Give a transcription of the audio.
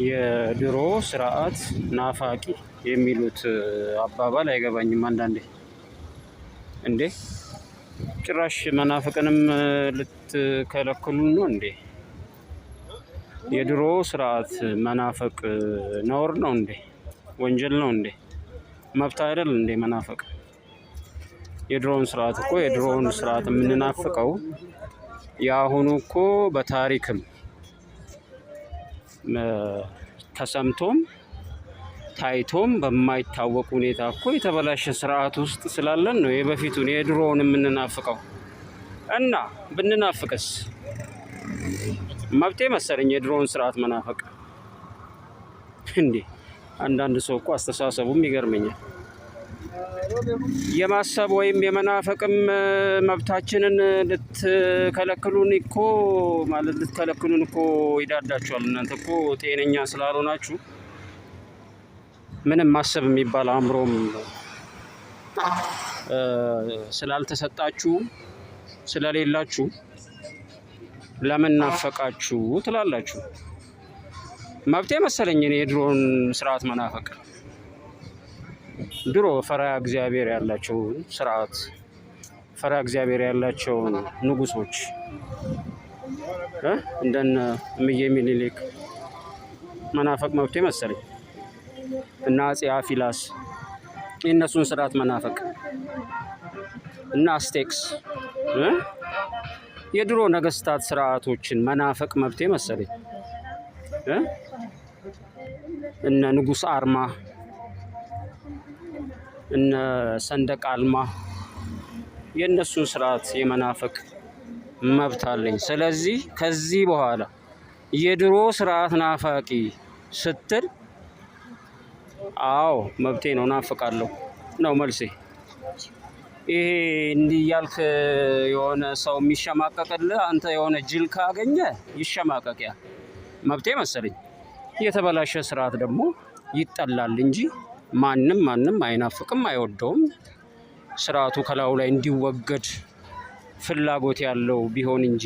የድሮ ስርዓት ናፋቂ የሚሉት አባባል አይገባኝም አንዳንዴ። እንዴ ጭራሽ መናፍቅንም ልትከለክሉን ነው እንዴ? የድሮ ስርዓት መናፈቅ ነውር ነው እንዴ? ወንጀል ነው እንዴ? መብት አይደል እንዴ መናፈቅ? የድሮውን ስርዓት የምንናፍቀው የአሁኑ እኮ በታሪክም ተሰምቶም ታይቶም በማይታወቅ ሁኔታ እኮ የተበላሸ ስርዓት ውስጥ ስላለን ነው የበፊቱን የድሮውን የምንናፍቀው። እና ብንናፍቅስ መብቴ መሰለኝ የድሮውን ስርዓት መናፈቅ። እንዴ አንዳንድ ሰው እኮ አስተሳሰቡም ይገርመኛል። የማሰብ ወይም የመናፈቅም መብታችንን ልትከለክሉን እኮ ይዳዳችኋል። እናንተ እኮ ጤነኛ ስላልሆናችሁ ምንም ማሰብ የሚባል አእምሮም ስላልተሰጣችሁ ስለሌላችሁ ለምን ናፈቃችሁ ትላላችሁ። መብቴ መሰለኝ እኔ የድሮውን ስርዓት መናፈቅ። ድሮ ፈሪሃ እግዚአብሔር ያላቸው ስርዓት፣ ፈሪሃ እግዚአብሔር ያላቸው ንጉሶች እንደነ እምዬ ምኒልክ መናፈቅ መብቴ መሰለኝ እና አፄ አፊላስ የእነሱን ስርዓት መናፈቅ እና አስቴክስ የድሮ ነገስታት ስርዓቶችን መናፈቅ መብቴ መሰለኝ። እነ ንጉስ አርማ እነ ሰንደቅ አልማ የእነሱን ስርዓት የመናፈቅ መብት አለኝ። ስለዚህ ከዚህ በኋላ የድሮ ስርዓት ናፋቂ ስትል አዎ መብቴ ነው፣ ናፍቃለሁ ነው መልሴ። ይሄ እንዲህ እያልክ የሆነ ሰው የሚሸማቀቅልህ አንተ የሆነ ጅል ካገኘ ይሸማቀቂያ መብቴ መሰለኝ። የተበላሸ ስርዓት ደግሞ ይጠላል እንጂ ማንም አይናፍቅም አይወደውም። ስርዓቱ ከላዩ ላይ እንዲወገድ ፍላጎት ያለው ቢሆን እንጂ